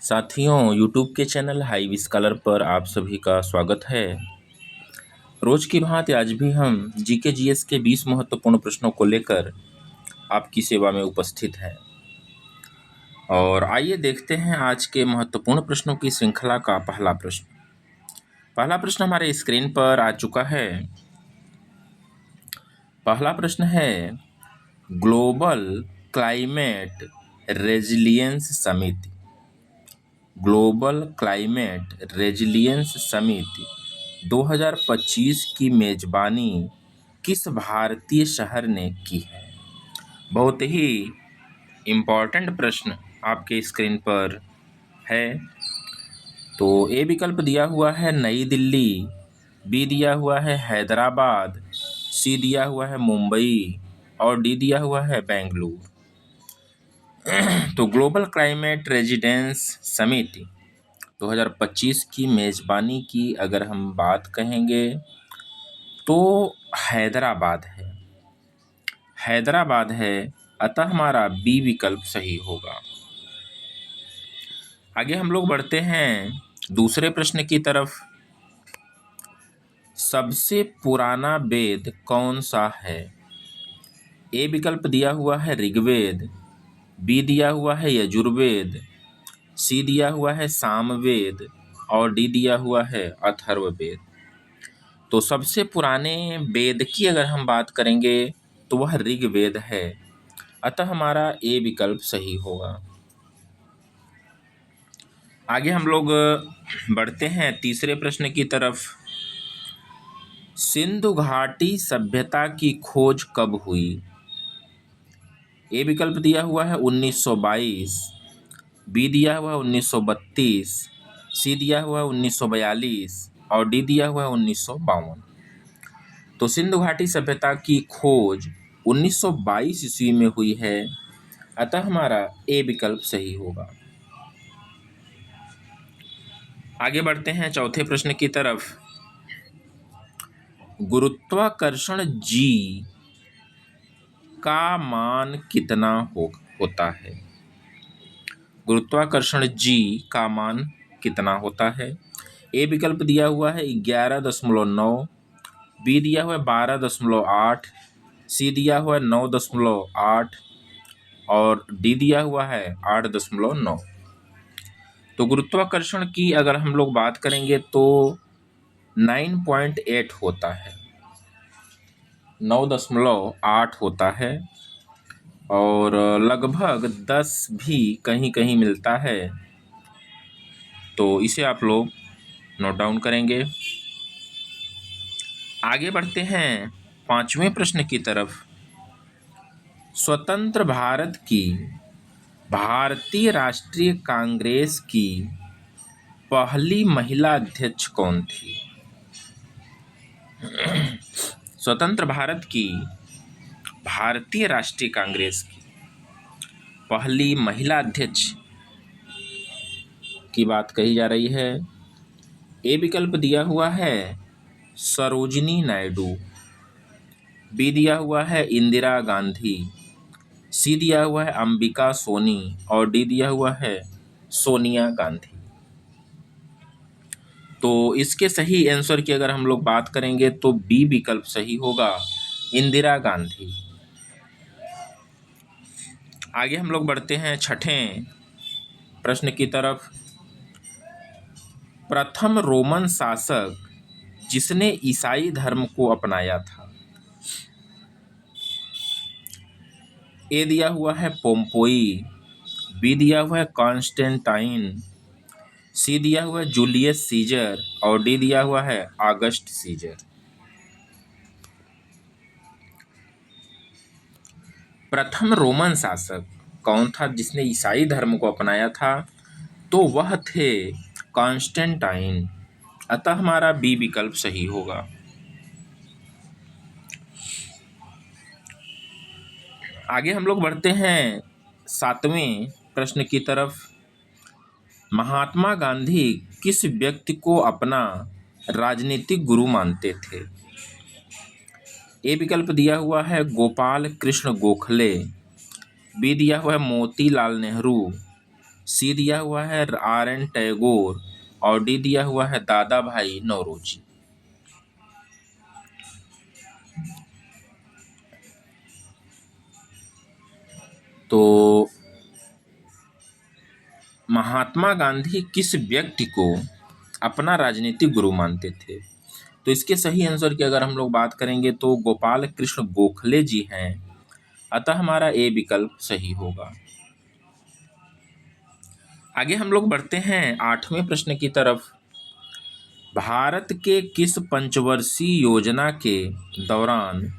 साथियों, यूट्यूब के channel high Vij colour पर आप सभी का स्वागत है। रोज की भांति आज भी हम जीके जीएस के 20 महत्वपूर्ण प्रश्नों को लेकर आपकी सेवा में उपस्थित हैं। और आइए देखते हैं आज के महत्वपूर्ण प्रश्नों की श्रृंखला का पहला प्रश्न। पहला प्रश्न हमारे स्क्रीन पर आ चुका है। पहला प्रश्न है, ग्लोबल क्लाइमेट रेजिलियंस समिति ग्लोबल क्लाइमेट रेजिलियंस समिति 2025 की मेजबानी किस भारतीय शहर ने की है? बहुत ही इम्पॉर्टेंट प्रश्न आपके स्क्रीन पर है। तो ए विकल्प दिया हुआ है नई दिल्ली, बी दिया हुआ है हैदराबाद, सी दिया हुआ है मुंबई और डी दिया हुआ है बेंगलुरु। तो ग्लोबल क्लाइमेट रेजिडेंस समिति 2025 की मेज़बानी की अगर हम बात कहेंगे तो हैदराबाद है, अतः हमारा बी विकल्प सही होगा। आगे हम लोग बढ़ते हैं दूसरे प्रश्न की तरफ। सबसे पुराना वेद कौन सा है? ए विकल्प दिया हुआ है ऋग्वेद, बी दिया हुआ है यजुर्वेद, सी दिया हुआ है सामवेद और डी दिया हुआ है अथर्ववेद। तो सबसे पुराने वेद की अगर हम बात करेंगे तो वह ऋग्वेद है, अतः हमारा ए विकल्प सही होगा। आगे हम लोग बढ़ते हैं तीसरे प्रश्न की तरफ। सिंधु घाटी सभ्यता की खोज कब हुई? ए विकल्प दिया हुआ है 1922, बी दिया हुआ है 1932, सी दिया हुआ है 1942 और डी दिया हुआ है 1952। तो सिंधु घाटी सभ्यता की खोज 1922 ईस्वी में हुई है, अतः हमारा ए विकल्प सही होगा। आगे बढ़ते हैं चौथे प्रश्न की तरफ। गुरुत्वाकर्षण जी का मान कितना होता है? गुरुत्वाकर्षण जी का मान कितना होता है? ए विकल्प दिया हुआ है 11.9, बी दिया हुआ है 12.8, सी दिया हुआ है 9.8 और डी दिया हुआ है 8.9। तो गुरुत्वाकर्षण की अगर हम लोग बात करेंगे तो 9.8 होता है, 9.8 होता है और लगभग 10 भी कहीं कहीं मिलता है। तो इसे आप लोग नोट डाउन करेंगे। आगे बढ़ते हैं पांचवें प्रश्न की तरफ। स्वतंत्र भारत की भारतीय राष्ट्रीय कांग्रेस की पहली महिला अध्यक्ष कौन थी? स्वतंत्र भारत की भारतीय राष्ट्रीय कांग्रेस की पहली महिला अध्यक्ष की बात कही जा रही है। ए विकल्प दिया हुआ है सरोजिनी नायडू, बी दिया हुआ है इंदिरा गांधी, सी दिया हुआ है अंबिका सोनी और डी दिया हुआ है सोनिया गांधी। तो इसके सही आंसर की अगर हम लोग बात करेंगे तो बी विकल्प सही होगा, इंदिरा गांधी। आगे हम लोग बढ़ते हैं छठे प्रश्न की तरफ। प्रथम रोमन शासक जिसने ईसाई धर्म को अपनाया था? ए दिया हुआ है पोम्पोई, बी दिया हुआ है कॉन्स्टेंटाइन, सी दिया हुआ है जूलियस सीजर और डी दिया हुआ है ऑगस्ट सीजर। प्रथम रोमन शासक कौन था जिसने ईसाई धर्म को अपनाया था? तो वह थे कॉन्स्टेंटाइन, अतः हमारा बी विकल्प सही होगा। आगे हम लोग बढ़ते हैं सातवें प्रश्न की तरफ। महात्मा गांधी किस व्यक्ति को अपना राजनीतिक गुरु मानते थे? ए विकल्प दिया हुआ है गोपाल कृष्ण गोखले, बी दिया हुआ है मोतीलाल नेहरू, सी दिया हुआ है RN टैगोर और डी दिया हुआ है दादा भाई नौरोजी। तो महात्मा गांधी किस व्यक्ति को अपना राजनीतिक गुरु मानते थे? तो इसके सही आंसर की अगर हम लोग बात करेंगे तो गोपाल कृष्ण गोखले जी हैं, अतः हमारा ए विकल्प सही होगा। आगे हम लोग बढ़ते हैं 8वें प्रश्न की तरफ। भारत के किस पंचवर्षीय योजना के दौरान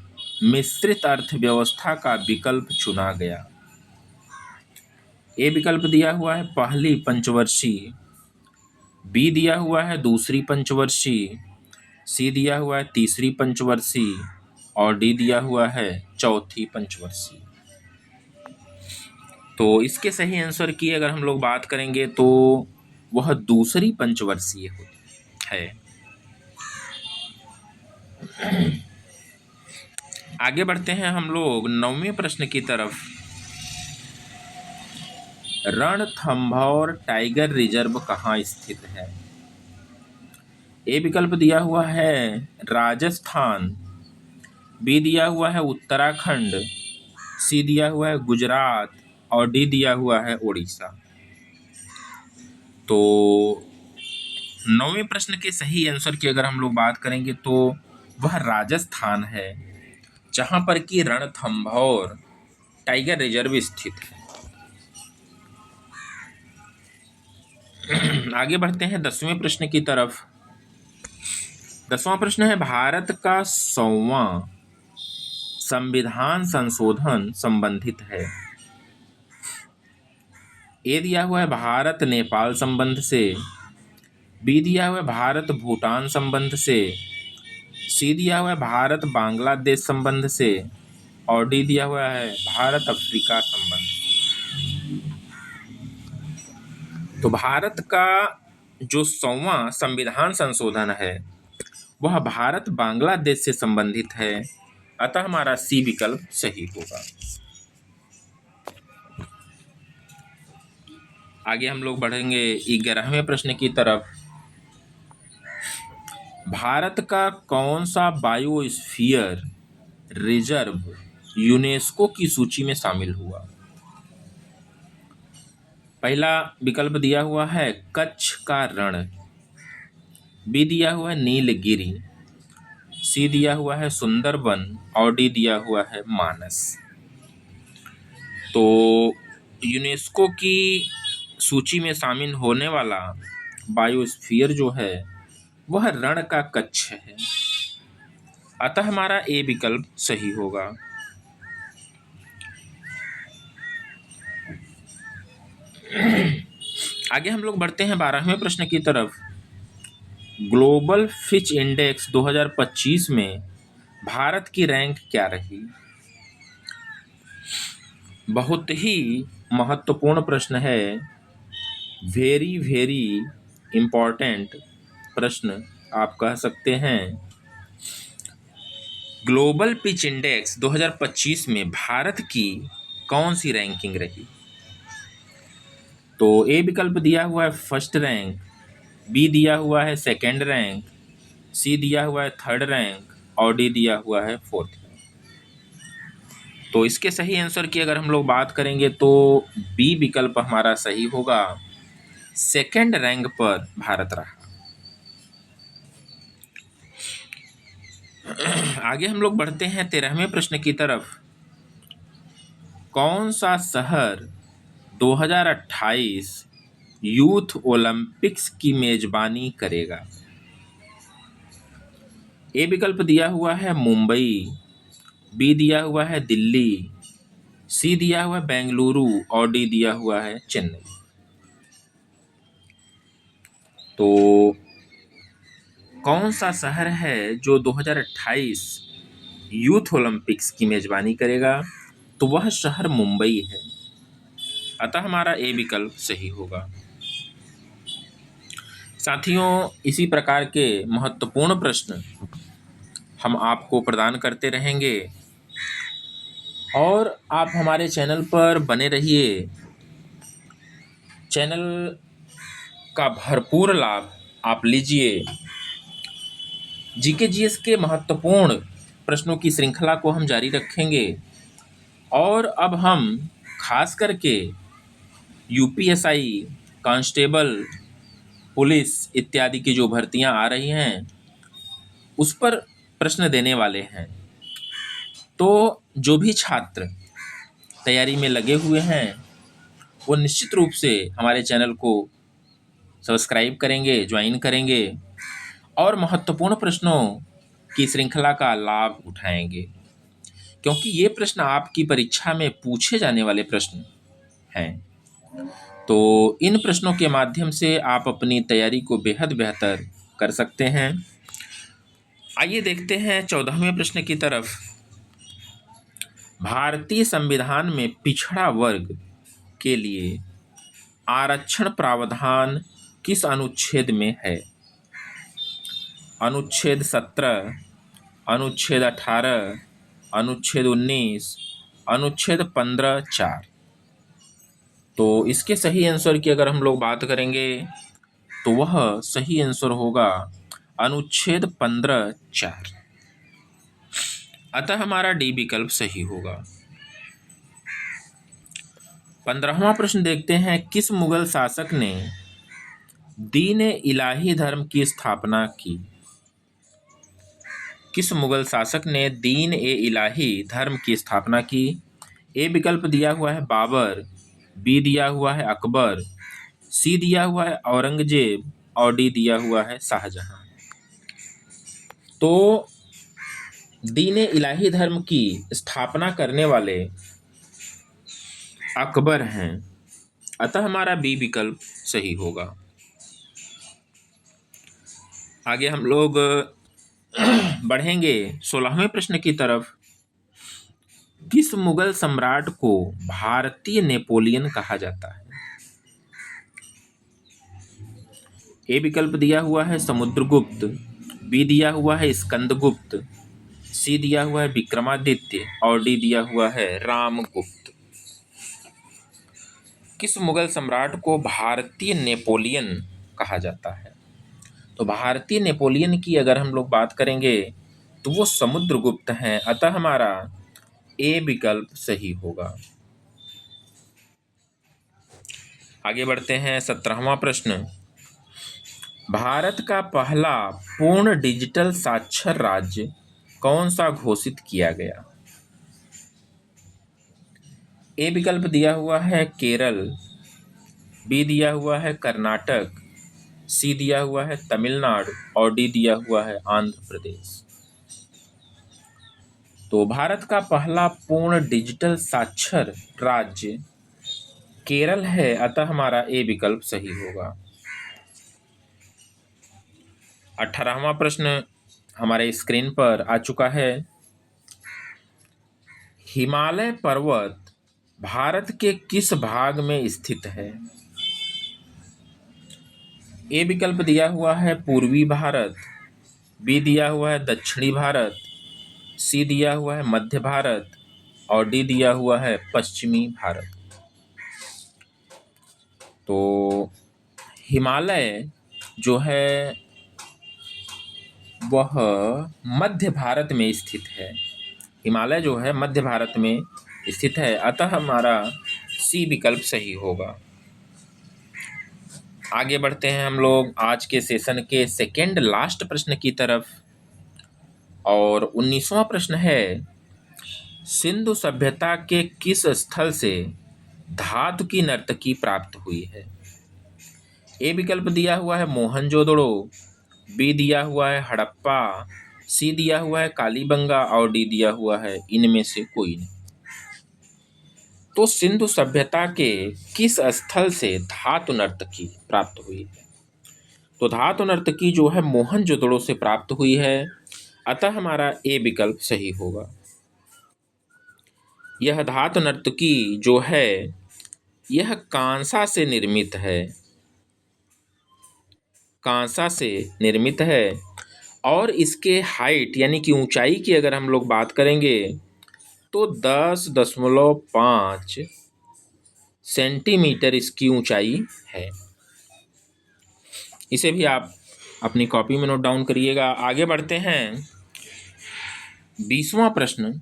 मिश्रित अर्थव्यवस्था का विकल्प चुना गया? ए विकल्प दिया हुआ है पहली पंचवर्षीय, बी दिया हुआ है दूसरी पंचवर्षीय, सी दिया हुआ है तीसरी पंचवर्षीय और डी दिया हुआ है चौथी पंचवर्षीय। तो इसके सही आंसर की अगर हम लोग बात करेंगे तो वह दूसरी पंचवर्षीय है। आगे बढ़ते हैं हम लोग 9वें प्रश्न की तरफ। रणथंभौर टाइगर रिजर्व कहाँ स्थित है? ए विकल्प दिया हुआ है राजस्थान, बी दिया हुआ है उत्तराखंड, सी दिया हुआ है गुजरात और डी दिया हुआ है उड़ीसा। तो 9वें प्रश्न के सही आंसर की अगर हम लोग बात करेंगे तो वह राजस्थान है, जहां पर कि रणथंभौर टाइगर रिजर्व स्थित है। आगे बढ़ते हैं 10वें प्रश्न की तरफ। 10वां प्रश्न है भारत का 100वां संविधान संशोधन संबंधित है। ए दिया हुआ है भारत नेपाल संबंध से, बी दिया हुआ है भारत भूटान संबंध से, सी दिया हुआ है भारत बांग्लादेश संबंध से और डी दिया हुआ है भारत अफ्रीका संबंध। तो भारत का जो 100वां संविधान संशोधन है वह भारत बांग्लादेश से संबंधित है, अतः हमारा सी विकल्प सही होगा। आगे हम लोग बढ़ेंगे 11वें प्रश्न की तरफ। भारत का कौन सा बायोस्फीयर रिजर्व यूनेस्को की सूची में शामिल हुआ? पहला विकल्प दिया हुआ है कच्छ का रण, बी दिया हुआ है नीलगिरी, सी दिया हुआ है सुंदरबन और डी दिया हुआ है मानस। तो यूनेस्को की सूची में शामिल होने वाला बायोस्फीयर जो है वह रण का कच्छ है, अतः हमारा ए विकल्प सही होगा। आगे हम लोग बढ़ते हैं 12वें प्रश्न की तरफ। ग्लोबल फिच इंडेक्स 2025 में भारत की रैंक क्या रही? बहुत ही महत्वपूर्ण प्रश्न है, वेरी वेरी इम्पॉर्टेंट प्रश्न आप कह सकते हैं। ग्लोबल पिच इंडेक्स 2025 में भारत की कौन सी रैंकिंग रही? तो ए विकल्प दिया हुआ है फर्स्ट रैंक, बी दिया हुआ है सेकंड रैंक, सी दिया हुआ है थर्ड रैंक और डी दिया हुआ है फोर्थ रैंक। तो इसके सही आंसर की अगर हम लोग बात करेंगे तो बी विकल्प हमारा सही होगा, सेकंड रैंक पर भारत रहा। आगे हम लोग बढ़ते हैं 13वें प्रश्न की तरफ। कौन सा शहर 2028 यूथ ओलंपिक्स की मेजबानी करेगा? ए विकल्प दिया हुआ है मुंबई, बी दिया हुआ है दिल्ली, सी दिया हुआ है बेंगलुरु और डी दिया हुआ है चेन्नई। तो कौन सा शहर है जो 2028 यूथ ओलंपिक्स की मेजबानी करेगा? तो वह शहर मुंबई है, अतः हमारा ए विकल्प सही होगा। साथियों, इसी प्रकार के महत्वपूर्ण प्रश्न हम आपको प्रदान करते रहेंगे और आप हमारे चैनल पर बने रहिए। चैनल का भरपूर लाभ आप लीजिए। जीके जीएस के महत्वपूर्ण प्रश्नों की श्रृंखला को हम जारी रखेंगे और अब हम खास करके यूपीएसआई, कांस्टेबल, पुलिस इत्यादि की जो भर्तियां आ रही हैं उस पर प्रश्न देने वाले हैं। तो जो भी छात्र तैयारी में लगे हुए हैं वो निश्चित रूप से हमारे चैनल को सब्सक्राइब करेंगे, ज्वाइन करेंगे और महत्वपूर्ण प्रश्नों की श्रृंखला का लाभ उठाएंगे, क्योंकि ये प्रश्न आपकी परीक्षा में पूछे जाने वाले प्रश्न हैं। तो इन प्रश्नों के माध्यम से आप अपनी तैयारी को बेहद बेहतर कर सकते हैं। आइए देखते हैं 14वें प्रश्न की तरफ। भारतीय संविधान में पिछड़ा वर्ग के लिए आरक्षण प्रावधान किस अनुच्छेद में है? अनुच्छेद 17, अनुच्छेद 18, अनुच्छेद 19, अनुच्छेद 15(4)। तो इसके सही आंसर की अगर हम लोग बात करेंगे तो वह सही आंसर होगा अनुच्छेद 15(4). अतः हमारा डी विकल्प सही होगा। 15वां प्रश्न देखते हैं। किस मुगल शासक ने दीन इलाही धर्म की स्थापना की? किस मुगल शासक ने दीन ए इलाही धर्म की स्थापना की? ए विकल्प दिया हुआ है बाबर, बी दिया हुआ है अकबर, सी दिया हुआ है औरंगजेब और डी दिया हुआ है शाहजहां। तो दीन ए इलाही धर्म की स्थापना करने वाले अकबर हैं, अतः हमारा बी विकल्प सही होगा। आगे हम लोग बढ़ेंगे 16वें प्रश्न की तरफ। किस मुगल सम्राट को भारतीय नेपोलियन कहा जाता है? ए विकल्प दिया हुआ है समुद्रगुप्त, बी दिया हुआ है स्कंदगुप्त, सी दिया हुआ है विक्रमादित्य और डी दिया हुआ है रामगुप्त। किस मुगल सम्राट को भारतीय नेपोलियन कहा जाता है? तो भारतीय नेपोलियन की अगर हम लोग बात करेंगे तो वो समुद्रगुप्त हैं, अतः हमारा ए विकल्प सही होगा। आगे बढ़ते हैं 17वां प्रश्न। भारत का पहला पूर्ण डिजिटल साक्षर राज्य कौन सा घोषित किया गया? ए विकल्प दिया हुआ है केरल, बी दिया हुआ है कर्नाटक, सी दिया हुआ है तमिलनाडु और डी दिया हुआ है आंध्र प्रदेश। तो भारत का पहला पूर्ण डिजिटल साक्षर राज्य केरल है, अतः हमारा ए विकल्प सही होगा। 18वां प्रश्न हमारे स्क्रीन पर आ चुका है। हिमालय पर्वत भारत के किस भाग में स्थित है? ए विकल्प दिया हुआ है पूर्वी भारत, बी दिया हुआ है दक्षिणी भारत, सी दिया हुआ है मध्य भारत और डी दिया हुआ है पश्चिमी भारत। तो हिमालय जो है वह मध्य भारत में स्थित है। हिमालय जो है मध्य भारत में स्थित है, अतः हमारा सी विकल्प सही होगा। आगे बढ़ते हैं हम लोग आज के सेशन के सेकेंड लास्ट प्रश्न की तरफ और 19वां प्रश्न है। सिंधु सभ्यता के किस स्थल से धातु की नर्तकी प्राप्त हुई है? ए विकल्प दिया हुआ है मोहनजोदड़ो, बी दिया हुआ है हड़प्पा, सी दिया हुआ है कालीबंगा और डी दिया हुआ है इनमें से कोई नहीं। तो सिंधु सभ्यता के किस स्थल से धातु नर्तकी प्राप्त हुई है? तो धातु नर्तकी जो है मोहनजोदड़ो से प्राप्त हुई है, अतः हमारा ए विकल्प सही होगा। यह धातु नर्तकी जो है यह कांसा से निर्मित है, कांसा से निर्मित है और इसके हाइट यानी कि ऊंचाई की अगर हम लोग बात करेंगे तो 10.5 सेंटीमीटर इसकी ऊंचाई है। इसे भी आप अपनी कॉपी में नोट डाउन करिएगा। आगे बढ़ते हैं। 20वां प्रश्न,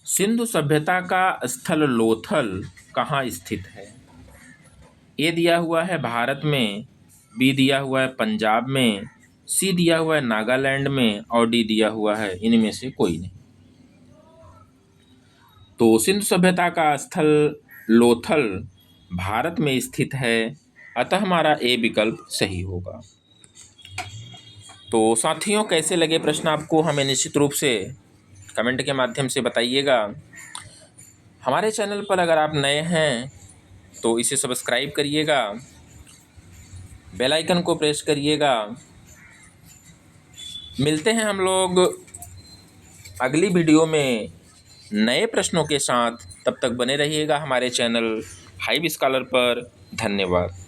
सिंधु सभ्यता का स्थल लोथल कहाँ स्थित है? ए दिया हुआ है भारत में, बी दिया हुआ है पंजाब में, सी दिया हुआ है नागालैंड में और डी दिया हुआ है इनमें से कोई नहीं। तो सिंधु सभ्यता का स्थल लोथल भारत में स्थित है, अतः हमारा ए विकल्प सही होगा। तो साथियों, कैसे लगे प्रश्न आपको, हमें निश्चित रूप से कमेंट के माध्यम से बताइएगा। हमारे चैनल पर अगर आप नए हैं तो इसे सब्सक्राइब करिएगा, बेल आइकन को प्रेस करिएगा। मिलते हैं हम लोग अगली वीडियो में नए प्रश्नों के साथ। तब तक बने रहिएगा हमारे चैनल हाइव स्कॉलर पर। धन्यवाद।